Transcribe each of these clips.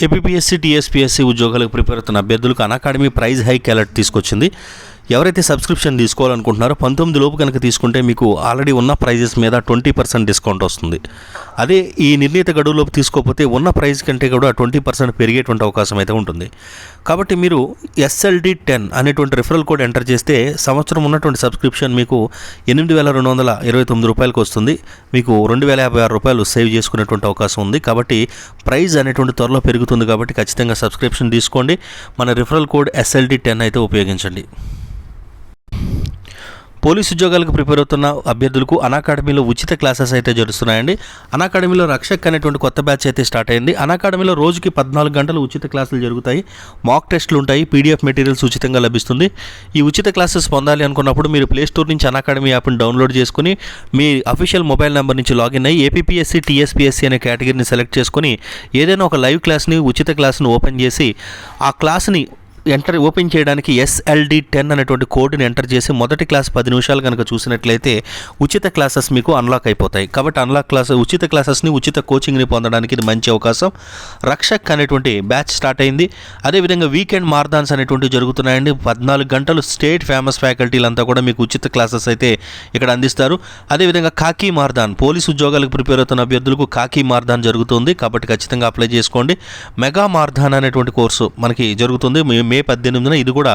APSC TSPSC ఉద్యోగాలకు prepare అవుతున్న అభ్యర్థులకు అన్అకాడమీ ప్రైజ్ హైక్ అలర్ట్ తీసుకొచ్చింది. ఎవరైతే సబ్స్క్రిప్షన్ తీసుకోవాలనుకుంటున్నారో 19 లోపు కనుక తీసుకుంటే మీకు ఆల్రెడీ ఉన్న ప్రైజెస్ మీద 20% డిస్కౌంట్ వస్తుంది. అదే ఈ నిర్ణీత గడువులోపు తీసుకోకపోతే ఉన్న ప్రైస్ కంటే కూడా 20% పెరిగేటువంటి అవకాశం అయితే ఉంటుంది. కాబట్టి మీరు SLD10 అనేటువంటి రిఫరల్ కోడ్ ఎంటర్ చేస్తే సంవత్సరం ఉన్నటువంటి సబ్స్క్రిప్షన్ మీకు 8,229 రూపాయలకు వస్తుంది. మీకు 2,056 రూపాయలు సేవ్ చేసుకునేటువంటి అవకాశం ఉంది. కాబట్టి ప్రైజ్ అనేటువంటి త్వరలో పెరుగుతుంది. కాబట్టి ఖచ్చితంగా సబ్స్క్రిప్షన్ తీసుకోండి. మన రిఫరల్ కోడ్ SLD10 అయితే ఉపయోగించండి. పోలీసు ఉద్యోగాలకు ప్రిపేర్ అవుతున్న అభ్యర్థులకు అన్అకాడమీలో ఉచిత క్లాసెస్ అయితే జరుగుతున్నాయండి. అన్అకాడమీలో రక్షక్ అనేటువంటి కొత్త బ్యాచ్ అయితే స్టార్ట్ అయింది. అన్అకాడమీలో రోజుకి 14 గంటలు ఉచిత క్లాసులు జరుగుతాయి. మాక్ టెస్టులు ఉంటాయి. PDF మెటీరియల్స్ ఉచితంగా లభిస్తుంది. ఈ ఉచిత క్లాసెస్ పొందాలి అనుకున్నప్పుడు మీరు ప్లేస్టోర్ నుంచి అన్అకాడమీ యాప్ని డౌన్లోడ్ చేసుకుని మీ అఫీషియల్ మొబైల్ నెంబర్ నుంచి లాగిన్ అయ్యి ఏపీఎస్సీ టీఎస్పీఎస్సీ అనే కేటగిరీని సెలెక్ట్ చేసుకుని ఏదైనా ఒక లైవ్ క్లాస్ని ఉచిత క్లాస్ని ఓపెన్ చేసి ఆ క్లాస్ని ఓపెన్ చేయడానికి SLD10 అనేటువంటి కోడ్ని ఎంటర్ చేసి మొదటి క్లాస్ 10 నిమిషాలు కనుక చూసినట్లయితే ఉచిత క్లాసెస్ మీకు అన్లాక్ అయిపోతాయి. కాబట్టి ఉచిత క్లాసెస్ని ఉచిత కోచింగ్ని పొందడానికి ఇది మంచి అవకాశం. రక్షక్ అనేటువంటి బ్యాచ్ స్టార్ట్ అయింది. అదేవిధంగా వీకెండ్ మారథాన్స్ అనేటువంటివి జరుగుతున్నాయండి. 14 గంటలు స్టేట్ ఫేమస్ ఫ్యాకల్టీలంతా కూడా మీకు ఉచిత క్లాసెస్ అయితే ఇక్కడ అందిస్తారు. అదేవిధంగా కాకీ మారథాన్ పోలీసు ఉద్యోగాలకు ప్రిపేర్ అవుతున్న అభ్యర్థులకు కాకీ మారథాన్ జరుగుతుంది. కాబట్టి ఖచ్చితంగా అప్లై చేసుకోండి. మెగా మారథాన్ అనేటువంటి కోర్సు మనకి జరుగుతుంది మే 18న. ఇది కూడా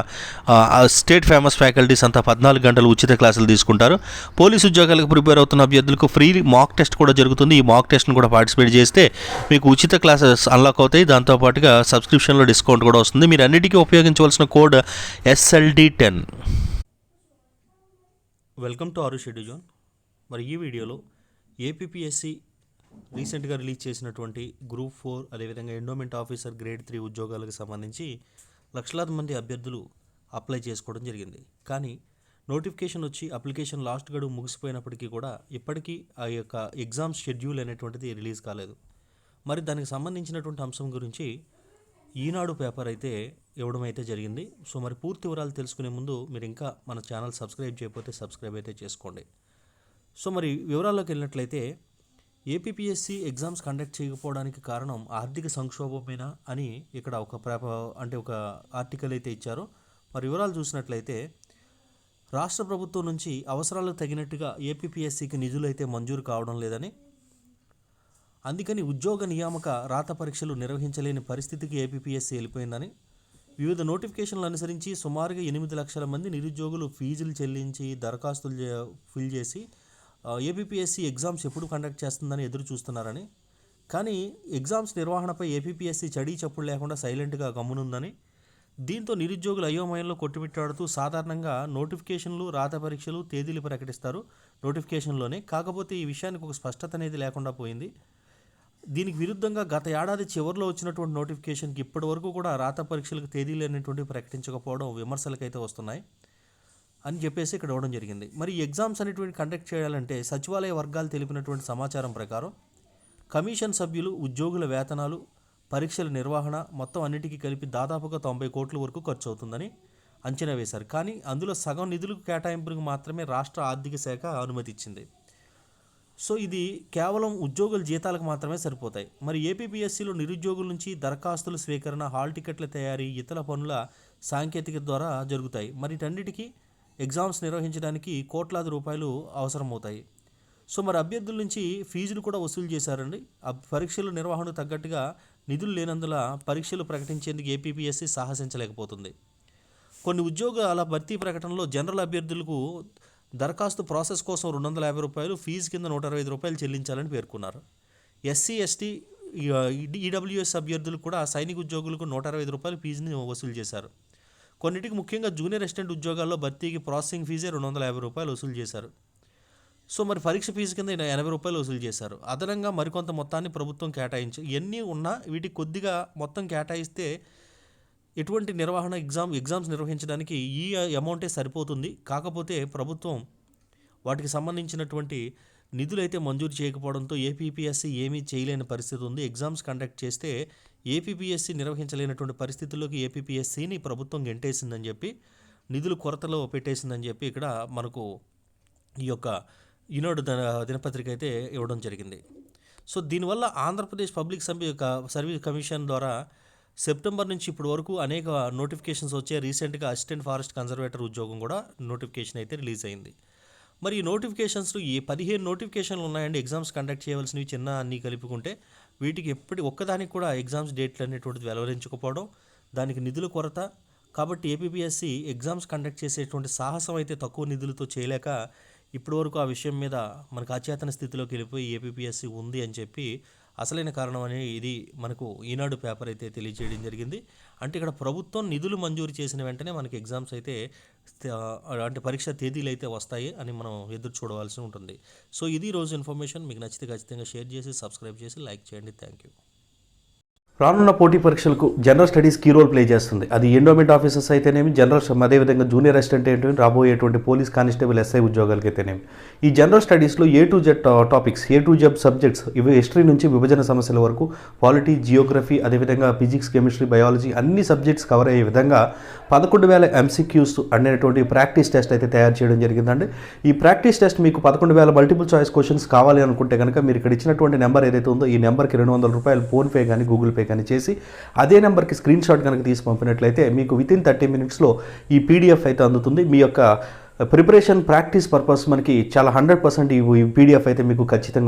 స్టేట్ ఫేమస్ ఫ్యాకల్టీస్ అంతా 14 గంటలు ఉచిత క్లాసులు తీసుకుంటారు. పోలీసు ఉద్యోగాలకు ప్రిపేర్ అవుతున్న అభ్యర్థులకు ఫ్రీ మాక్ టెస్ట్ కూడా జరుగుతుంది. ఈ మాక్ టెస్ట్ను కూడా పార్టిసిపేట్ చేస్తే మీకు ఉచిత క్లాసెస్ అన్లాక్ అవుతాయి. దాంతోపాటుగా సబ్స్క్రిప్షన్లో డిస్కౌంట్ కూడా వస్తుంది. మీరు అన్నిటికీ ఉపయోగించవలసిన కోడ్ SLD10. వెల్కమ్ టు ఆరు షెడ్యూల్ జోన్. మరి ఈ వీడియోలో ఏపీఎస్సీ రీసెంట్గా రిలీజ్ చేసినటువంటి గ్రూప్ 4 అదేవిధంగా ఎండోమెంట్ ఆఫీసర్ గ్రేడ్ 3 ఉద్యోగాలకు సంబంధించి లక్షలాది మంది అభ్యర్థులు అప్లై చేసుకోవడం జరిగింది. కానీ నోటిఫికేషన్ వచ్చి అప్లికేషన్ లాస్ట్ గడువు ముగిసిపోయినప్పటికీ కూడా ఇప్పటికీ ఆ యొక్క ఎగ్జామ్ షెడ్యూల్ అనేటువంటిది రిలీజ్ కాలేదు. మరి దానికి సంబంధించినటువంటి అంశం గురించి ఈనాడు పేపర్ అయితే ఇవ్వడం అయితే జరిగింది. సో మరి పూర్తి వివరాలు తెలుసుకునే ముందు మీరు ఇంకా మన ఛానల్ సబ్స్క్రైబ్ చేయకపోతే సబ్స్క్రైబ్ అయితే చేసుకోండి. సో మరి వివరాల్లోకి వెళ్ళినట్లయితే ఏపీఎస్సీ ఎగ్జామ్స్ కండక్ట్ చేయకపోవడానికి కారణం ఆర్థిక సంక్షోభమేనా అని ఇక్కడ ఒక ఆర్టికల్ అయితే ఇచ్చారు. మరి వివరాలు చూసినట్లయితే రాష్ట్ర ప్రభుత్వం నుంచి అవసరాలకు తగినట్టుగా ఏపీఎస్సీకి నిధులు అయితే మంజూరు కావడం లేదని, అందుకని ఉద్యోగ నియామక రాత పరీక్షలు నిర్వహించలేని పరిస్థితికి ఏపీఎస్సీ వెళ్ళిపోయిందని, వివిధ నోటిఫికేషన్లు అనుసరించి సుమారుగా 8 లక్షల మంది నిరుద్యోగులు ఫీజులు చెల్లించి దరఖాస్తులు ఫిల్ చేసి ఏపీఎస్సీ ఎగ్జామ్స్ ఎప్పుడు కండక్ట్ చేస్తుందని ఎదురు చూస్తున్నారని, కానీ ఎగ్జామ్స్ నిర్వహణపై ఏపీఎస్సీ చడీ చప్పుడు లేకుండా సైలెంట్గా గమ్మునుందని, దీంతో నిరుద్యోగులు అయోమయంలో కొట్టుమిట్టాడుతూ సాధారణంగా నోటిఫికేషన్లు రాత పరీక్షలు తేదీలు ప్రకటిస్తారు నోటిఫికేషన్లోనే. కాకపోతే ఈ విషయానికి ఒక స్పష్టత అనేది లేకుండా పోయింది. దీనికి విరుద్ధంగా గత ఏడాది చివరిలో వచ్చినటువంటి నోటిఫికేషన్కి ఇప్పటి వరకు కూడా రాత పరీక్షలకు తేదీలు అనేటువంటివి ప్రకటించకపోవడం విమర్శలకైతే వస్తున్నాయి అని చెప్పేసి ఇక్కడ ఇవ్వడం జరిగింది. మరి ఈ ఎగ్జామ్స్ అనేటువంటి కండక్ట్ చేయాలంటే సచివాలయ వర్గాలు తెలిపినటువంటి సమాచారం ప్రకారం కమిషన్ సభ్యులు, ఉద్యోగుల వేతనాలు, పరీక్షల నిర్వహణ మొత్తం అన్నిటికీ కలిపి దాదాపుగా 90 కోట్ల వరకు ఖర్చు అవుతుందని అంచనా వేశారు. కానీ అందులో సగం నిధులకు కేటాయింపులకు మాత్రమే రాష్ట్ర ఆర్థిక శాఖ అనుమతి ఇచ్చింది. సో ఇది కేవలం ఉద్యోగుల జీతాలకు మాత్రమే సరిపోతాయి. మరి ఏపీఎస్సీలో నిరుద్యోగుల నుంచి దరఖాస్తుల స్వీకరణ, హాల్ టికెట్ల తయారీ, ఇతర పనుల సాంకేతికత ద్వారా జరుగుతాయి. మరి వీటన్నిటికీ ఎగ్జామ్స్ నిర్వహించడానికి కోట్లాది రూపాయలు అవసరమవుతాయి. సో మరి అభ్యర్థుల నుంచి ఫీజులు కూడా వసూలు చేశారండి. పరీక్షల నిర్వహణకు తగ్గట్టుగా నిధులు లేనందున పరీక్షలు ప్రకటించేందుకు ఏపీఎస్సీ సాహసించలేకపోతుంది. కొన్ని ఉద్యోగాల భర్తీ ప్రకటనలో జనరల్ అభ్యర్థులకు దరఖాస్తు ప్రాసెస్ కోసం 250 రూపాయలు, ఫీజు కింద 125 రూపాయలు చెల్లించాలని పేర్కొన్నారు. SC, ST, EWS అభ్యర్థులకు కూడా సైనిక ఉద్యోగులకు 125 రూపాయలు ఫీజుని వసూలు చేశారు. కొన్నిటికి ముఖ్యంగా జూనియర్ అసిస్టెంట్ ఉద్యోగాల్లో భర్తీకి ప్రాసెసింగ్ ఫీజే 250 రూపాయలు వసూలు చేశారు. సో మరి పరీక్ష ఫీజు కింద 80 రూపాయలు వసూలు చేశారు. అదనంగా మరికొంత మొత్తాన్ని ప్రభుత్వం కేటాయించి ఇవన్నీ ఉన్నా వీటికి కొద్దిగా మొత్తం కేటాయిస్తే ఎటువంటి నిర్వహణ ఎగ్జామ్స్ నిర్వహించడానికి ఈ అమౌంటే సరిపోతుంది. కాకపోతే ప్రభుత్వం వాటికి సంబంధించినటువంటి నిధులైతే మంజూరు చేయకపోవడంతో ఏపీఎస్సీ ఏమీ చేయలేని పరిస్థితి ఉంది. ఎగ్జామ్స్ కండక్ట్ చేస్తే ఏపీఎస్సీ నిర్వహించలేనటువంటి పరిస్థితుల్లోకి ఏపీఎస్సీని ప్రభుత్వం గెంటేసిందని చెప్పి, నిధులు కొరతలో పెట్టేసిందని చెప్పి ఇక్కడ మనకు ఈ యొక్క ఈనాడు దినపత్రిక అయితే ఇవ్వడం జరిగింది. సో దీనివల్ల ఆంధ్రప్రదేశ్ పబ్లిక్ సర్వీస్ కమిషన్ ద్వారా సెప్టెంబర్ నుంచి ఇప్పటి వరకు అనేక నోటిఫికేషన్స్ వచ్చాయి. రీసెంట్గా అసిస్టెంట్ ఫారెస్ట్ కన్జర్వేటర్ ఉద్యోగం కూడా నోటిఫికేషన్ అయితే రిలీజ్ అయింది. మరి ఈ నోటిఫికేషన్స్లో 15 నోటిఫికేషన్లు ఉన్నాయండి. ఎగ్జామ్స్ కండక్ట్ చేయవలసినవి చిన్న అన్నీ కలుపుకుంటే వీటికి ఒక్కదానికి కూడా ఎగ్జామ్స్ డేట్లు అనేటువంటిది వెలువరించకపోవడం, దానికి నిధుల కొరత. కాబట్టి ఏపీపీఎస్సీ ఎగ్జామ్స్ కండక్ట్ చేసేటువంటి సాహసం అయితే తక్కువ నిధులతో చేయలేక ఇప్పటివరకు ఆ విషయం మీద మనకు అచేతన స్థితిలోకి వెళ్ళిపోయి ఏపీపీఎస్సీ ఉంది అని చెప్పి అసలైన కారణం అనేది ఇది మనకు ఈనాడు పేపర్ అయితే తెలియజేయడం జరిగింది. అంటే ఇక్కడ ప్రభుత్వం నిధులు మంజూరు చేసిన వెంటనే మనకి ఎగ్జామ్స్ అయితే అంటే పరీక్ష తేదీలు అయితే వస్తాయి అని మనం ఎదురు చూడవలసి ఉంటుంది. సో ఇది రోజు ఇన్ఫర్మేషన్. మీకు నచ్చితే ఖచ్చితంగా షేర్ చేసి సబ్స్క్రైబ్ చేసి లైక్ చేయండి. Thank you. రానున్న పోటీ పరీక్షలకు general studies key role play చేస్తుంది. అది ఎండోమెంట్ ఆఫీసర్స్ అయితేనేమి, అదేవిధంగా జూనియర్ అసిస్టెంట్ ఏంటంటే రాబోయేటువంటి పోలీస్ కానిస్టేబుల్ ఎస్ఐ ఉద్యోగాలకి అయితేనేమి. ఈ జనరల్ స్టడీస్లో A to Z topics, A to Z subjects, ఇవి హిస్టరీ నుంచి విభజన సమస్యల వరకు, పాలిటీ, జియోగ్రఫీ, అదేవిధంగా ఫిజిక్స్, కెమిస్ట్రీ, బయాలజీ అన్ని సబ్జెక్ట్స్ కవర్ అయ్యే విధంగా 11,000 MCQs అనేటువంటి ప్రాక్టీస్ టెస్ట్ అయితే తయారు చేయడం జరిగిందండి. ఈ ప్రాక్టీస్ టెస్ట్ మీకు 11,000 మల్టిపుల్ చాయిస్ క్వశ్చన్స్ కావాలి అనుకుంటే కనుక మీరు ఇక్కడ ఇచ్చినటువంటి నెంబర్ ఏదైతే ఉందో ఈ నెంబర్కి ₹200 ఫోన్పే కానీ గూగుల్ పే కానీ చేసి అదే నెంబర్కి స్క్రీన్ షాట్ కనుక తీసి పంపినట్లయితే మీకు వితిన్ 30 minutesలో ఈ PDF అయితే అందుతుంది. మీ యొక్క ప్రిపరేషన్ ప్రాక్టీస్ పర్పస్ మనకి చాలా 100% ఈ PDF అయితే మీకు ఖచ్చితంగా